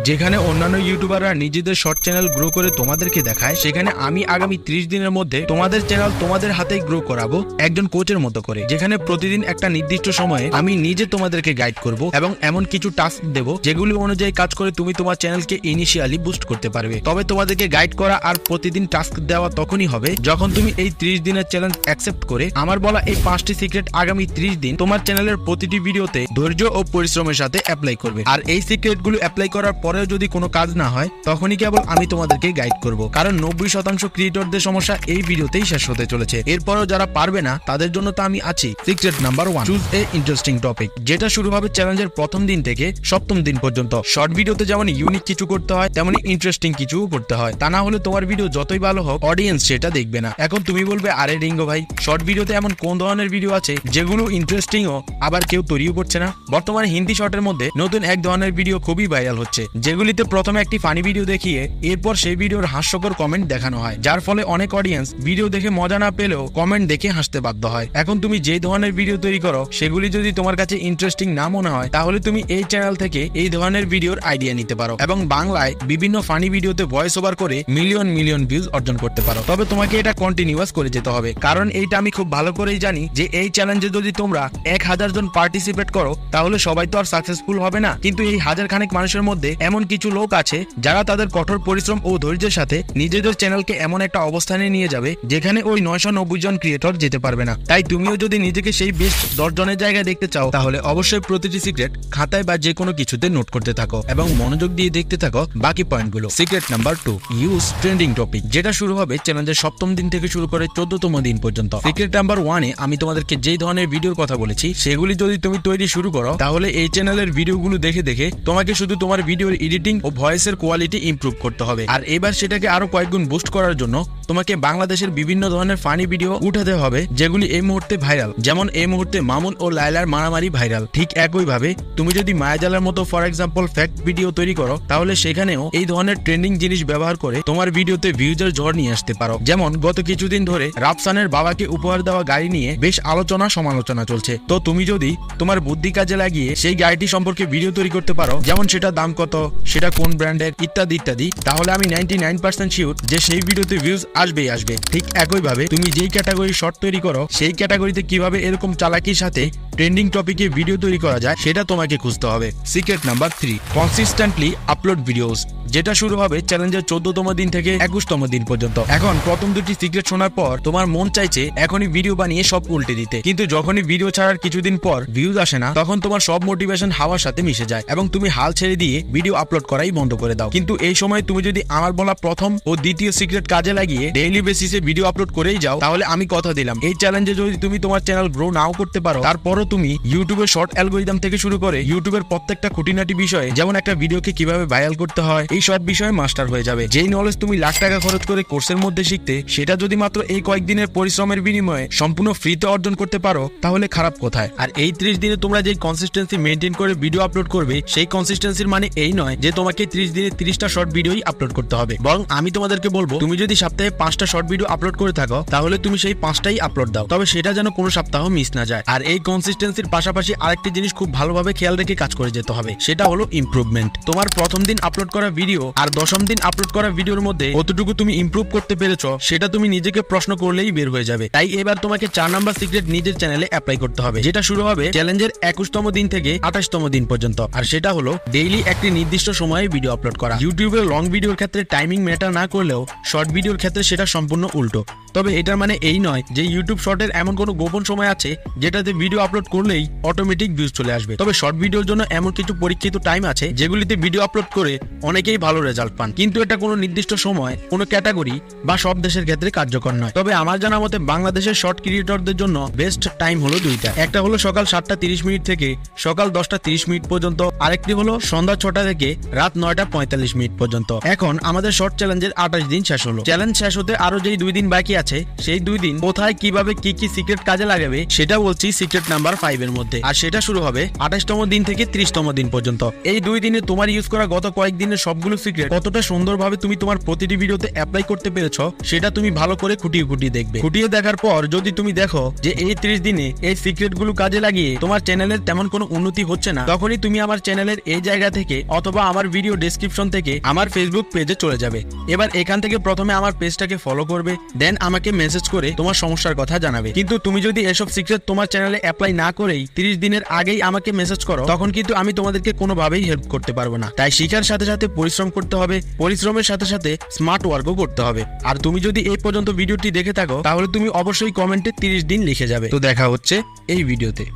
যেখানে অন্যান্য ইউটিউবাররা নিজেদের শর্ট চ্যানেল গ্রো করে তোমাদেরকে দেখায়, সেখানে আমি আগামী 30 দিনের মধ্যে তোমাদের চ্যানেল তোমাদের হাতেই গ্রো করাবো একজন কোচের মতো করে, যেখানে প্রতিদিন একটা নির্দিষ্ট সময়ে আমি নিজে তোমাদেরকে গাইড করব এবং এমন কিছু টাস্ক দেব যেগুলি অনুযায়ী কাজ করে তুমি তোমার চ্যানেলকে ইনিশিয়ালি বুস্ট করতে পারবে। তবে তোমাদেরকে গাইড করা আর প্রতিদিন টাস্ক দেওয়া তখনই হবে যখন তুমি এই 30 দিনের চ্যালেঞ্জ অ্যাকসেপ্ট করে আমার বলা এই 5টি সিক্রেট আগামী 30 দিন তোমার চ্যানেলের প্রতিটি ভিডিওতে ধৈর্য ও পরিশ্রমের সাথে অ্যাপ্লাই করবে। আর এই সিক্রেটগুলো অ্যাপ্লাই করার পরেও যদি কোনো কাজ না হয় তখনই কেবল আমি তোমাদেরকে গাইড করব, কারণ 90% ক্রিয়েটরদের সমস্যা এই ভিডিওতেই শেষ হতে চলেছে। এরপরও যারা পারবে না তাদের জন্য তো আমি আছি। Secret number 1, choose a interesting topic, যেটা শুরু হবে চ্যালেঞ্জের প্রথম দিন থেকে সপ্তম দিন পর্যন্ত। শর্ট ভিডিওতে যেমন ইউনিক কিছু করতে হয় তেমনি ইন্টারেস্টিং কিছু করতে হয়, তা না হলে তোমার ভিডিও যতই ভালো হোক অডিয়েন্স সেটা দেখবে না। এখন তুমি বলবে, আরে রিঙ্গো ভাই, শর্ট ভিডিওতে এমন কোন ধরনের ভিডিও আছে যেগুলো ইন্টারেস্টিং ও আবার কেউ তৈরিও করছে না? বর্তমানে হিন্দি শর্টের মধ্যে নতুন এক ধরনের ভিডিও খুবই ভাইরাল হচ্ছে, যেগুলিতে প্রথমে একটি ফানি ভিডিও দেখিয়ে এরপর সেই ভিডিওর হাস্যকর কমেন্ট দেখানো হয়, যার ফলে অনেক অডিয়েন্স ভিডিও দেখে মজা না পেলেও কমেন্ট দেখে হাসতে বাধ্য হয়। এখন তুমি যে ধরনের ভিডিও তৈরি করো সেগুলি যদি তোমার কাছে ইন্টারেস্টিং না মনে হয় তাহলে তুমি এই চ্যানেল থেকে এই ধরনের ভিডিওর আইডিয়া নিতে পারো এবং বাংলায় বিভিন্ন ফানি ভিডিওতে ভয়েস ওভার করে মিলিয়ন ভিউজ অর্জন করতে পারো। তবে তোমাকে এটা কন্টিনিউয়াস করে যেতে হবে, কারণ এইটা আমি খুব ভালো করেই জানি যে এই চ্যালেঞ্জে যদি তোমরা 1000 জন পার্টিসিপেট করো তাহলে সবাই তো আর সাকসেসফুল হবে না, কিন্তু এই হাজার খানেক মানুষের মধ্যে এমন কিছু লোক আছে যারা তাদের কঠোর পরিশ্রম ও ধৈর্যের সাথে নিজেদের চ্যানেলকে এমন একটা অবস্থানে নিয়ে যাবে যেখানে ওই 990 জন ক্রিয়েটর যেতে পারবে না। তাই তুমিও যদি নিজেকে সেই বেস্ট 10 জনের জায়গায় দেখতে চাও তাহলে অবশ্যই প্রতিটি সিক্রেট খাতায় বা যে কোনো কিছুতে নোট করতে থাকো এবং মনোযোগ দিয়ে দেখতে থাকো বাকি পয়েন্টগুলো। Secret number 2, use trending topic, যেটা শুরু হবে চ্যালেঞ্জের সপ্তম দিন থেকে শুরু করে 14তম দিন পর্যন্ত। সিক্রেট নাম্বার 1-এ আমি তোমাদেরকে যেই ধরনের ভিডিওর কথা বলেছি সেগুলি যদি তুমি তৈরি শুরু করো তাহলে এই চ্যানেলের ভিডিওগুলো দেখে দেখে তোমাকে শুধু তোমার ভিডিওর এডিটিং ও ভয়েসের কোয়ালিটি ইমপ্রুভ করতে হবে। আর এবার সেটাকে আরো কয়েকগুণ বুস্ট করার জন্য তোমাকে বাংলাদেশের বিভিন্ন ধরনের ফানি ভিডিও উঠাতে হবে যেগুলি এই মুহূর্তে ভাইরাল। যেমন এই মুহূর্তে মামুন ও লায়লার মারামারি ভাইরাল, ঠিক একইভাবে তুমি যদি মায়াজালের মতো ফর এক্সাম্পল ফ্যাক্ট ভিডিও তৈরি করো তাহলে সেখানেও এই ধরনের ট্রেন্ডিং জিনিস ব্যবহার করে তোমার ভিডিওতে ভিউজের ঝড় নিয়ে আসতে পারো। যেমন গত কিছুদিন ধরে রাফসানের বাবাকে উপহার দেওয়া গাড়ি নিয়ে বেশ আলোচনা সমালোচনা চলছে, তো তুমি যদি তোমার বুদ্ধি কাজে লাগিয়ে সেই গাড়িটি সম্পর্কে ভিডিও তৈরি করতে পারো, যেমন সেটা দাম কত, সেটা কোন ব্র্যান্ডের, ইত্যাদি ইত্যাদি, তাহলে আমি 99% শিওর যে সেই ভিডিওতে ভিউজ আসবেই আসবে। ঠিক একইভাবে তুমি যেই ক্যাটাগরি শর্ট তৈরি করো সেই ক্যাটাগরিতে কিভাবে এরকম চালাকির সাথে ট্রেন্ডিং টপিকে ভিডিও তৈরি করা যায় সেটা তোমাকে খুঁজতে হবে। Secret number 3, consistently upload videos, যেটা শুরু হবে চ্যালেঞ্জের 14তম দিন থেকে 21তম দিন পর্যন্ত। এখন প্রথম দুটি সিক্রেট শোনার পর তোমার মন চাইছে এখনই ভিডিও বানিয়ে সব উল্টে দিতে, কিন্তু যখনই ভিডিও ছাড়ার কিছুদিন পর ভিউজ আসে না তখন তোমার সব মোটিভেশন হাওয়ার সাথে মিশে যায় এবং তুমি হাল ছেড়ে দিয়ে ভিডিও আপলোড করাই বন্ধ করে দাও। কিন্তু এই সময় তুমি যদি আমার বলা প্রথম ও দ্বিতীয় সিক্রেট কাজে লাগিয়ে ডেইলি বেসিসে ভিডিও আপলোড করেই যাও তাহলে আমি কথা দিলাম এই চ্যালেঞ্জে যদি তুমি তোমার চ্যানেল গ্রো নাও করতে পারো, তারপরও তুমি ইউটিউবের শর্ট অ্যালগরিদম থেকে শুরু করে ইউটিউবের প্রত্যেকটা খুঁটিনাটি বিষয়ে, যেমন একটা ভিডিওকে কিভাবে ভাইরাল করতে হয়, এই সব বিষয়ে মাস্টার হয়ে যাবে। যেই নলেজ তুমি লাখ টাকা খরচ করে কোর্সের মধ্যে শিখতে, সেটা যদি মাত্র এই কয়েকদিনের পরিশ্রমের বিনিময়ে সম্পূর্ণ ফ্রিতে অর্জন করতে পারো তাহলে খারাপ কোথায়? আর এই 30 দিনে তোমরা যে কনসিস্টেন্সি মেইনটেইন করে ভিডিও আপলোড করবে সেই কনসিস্টেন্সির মানে এই নয় যে তোমাকে 30 দিনে 30টা শর্ট ভিডিওই আপলোড করতে হবে, বরং আমি তোমাদেরকে বলবো তুমি যদি সপ্তাহে 5টা শর্ট ভিডিও আপলোড করে থাকো তাহলে তুমি সেই 5টাই আপলোড দাও, তবে সেটা যেন কোনো সপ্তাহ মিস না যায়। আর এই কনসিস্টেন্সির পাশাপাশি আরেকটি জিনিস খুব ভালোভাবে খেয়াল রেখে কাজ করে যেতে হবে, সেটা হলো ইমপ্রুভমেন্ট। তোমার প্রথম দিন আপলোড করা ভিডিও আর 10ম দিন আপলোড করা ভিডিওর মধ্যে কতটুকু তুমি ইমপ্রুভ করতে পেরেছো সেটা তুমি নিজেকে প্রশ্ন করলেই বের হয়ে যাবে। তাই এবার তোমাকে 4 নাম্বার সিক্রেট নিজের চ্যানেলে অ্যাপ্লাই করতে হবে, যেটা শুরু হবে চ্যালেঞ্জের 21তম দিন থেকে 28তম দিন পর্যন্ত। আর সেটা হলো ডেইলি একটি নির্দিষ্ট সময়ে ভিডিও আপলোড করা। ইউটিউবে লং ভিডিওর ক্ষেত্রে টাইমিং ম্যাটার না করলেও শর্ট ভিডিওর ক্ষেত্রে সেটা সম্পূর্ণ উল্টো। তবে এটার মানে এই নয় যে ইউটিউব শর্টের এমন কোনো গোপন সময় আছে যেটাতে ভিডিও আপলোড করলেই অটোমেটিক ভিউজ চলে আসবে। তবে শর্ট ভিডিওর জন্য এমন কিছু পরীক্ষিত টাইম আছে যেগুলিতে ভিডিও আপলোড করে অনেকেই ভালো রেজাল্ট পান, কিন্তু এটা কোনো নির্দিষ্ট সময়, কোনো ক্যাটাগরি বা সব দেশের ক্ষেত্রে কার্যকর নয়। তবে আমার জানা মতে বাংলাদেশের শর্ট ক্রিয়েটরদের জন্য বেস্ট টাইম হলো দুইটা, একটা হলো সকাল 7টা 30 মিনিট থেকে সকাল 10টা 30 মিনিট পর্যন্ত, আরেকটি হলো সন্ধ্যা 6টা থেকে রাত 9টা 45 মিনিট পর্যন্ত। এখন আমাদের শর্ট চ্যালেঞ্জের 28 দিন শেষ হলো। চ্যালেঞ্জ শেষ হতে আরো যেই 2 দিন বাকি আছে সেই 2 দিন কোথায় কিভাবে কি কি সিক্রেট কাজে লাগাবে সেটা বলছি সিক্রেট নাম্বার 5 এর মধ্যে। আর সেটা শুরু হবে 28তম দিন থেকে 30তম দিন পর্যন্ত। এই 2 দিনে তোমার ইউজ করা গত কয়েকদিনের সবগুলো সিক্রেট কতটা সুন্দরভাবে তুমি তোমার প্রতিটি ভিডিওতে অ্যাপ্লাই করতে পেরেছো সেটা তুমি ভালো করে খুঁটিয়ে দেখবে। খুঁটিয়ে দেখার পর যদি তুমি দেখো যে এই 30 দিনে এই সিক্রেট গুলো কাজে লাগিয়ে তোমার চ্যানেলের তেমন কোনো উন্নতি হচ্ছে না, তখনই তুমি আমার চ্যানেলের এই জায়গা থেকে অথবা আমার ভিডিও ডেসক্রিপশন থেকে আমার ফেসবুক পেজে চলে যাবে। এবার এখান থেকে প্রথমে আমার পেজটাকে ফলো করবে, দেন আমাকে মেসেজ করে তোমার সমস্যার কথা জানাবে। কিন্তু তুমি যদি এসব সিক্রেট তোমার চ্যানেলে অ্যাপ্লাই না করেই 30 দিনের আগেই আমাকে মেসেজ করো, তখন কিন্তু আমি তোমাদেরকে কোনোভাবেই হেল্প করতে পারবো না। তাই শিখার সাথে সাথে পরিশ্রম করতে হবে, পরিশ্রমের সাথে সাথে স্মার্ট ওয়ার্কও করতে হবে। আর তুমি যদি এই পর্যন্ত ভিডিওটি দেখে থাকো তাহলে তুমি অবশ্যই কমেন্টে 30 দিন লিখে যাবে। তো দেখা হচ্ছে এই ভিডিওতে।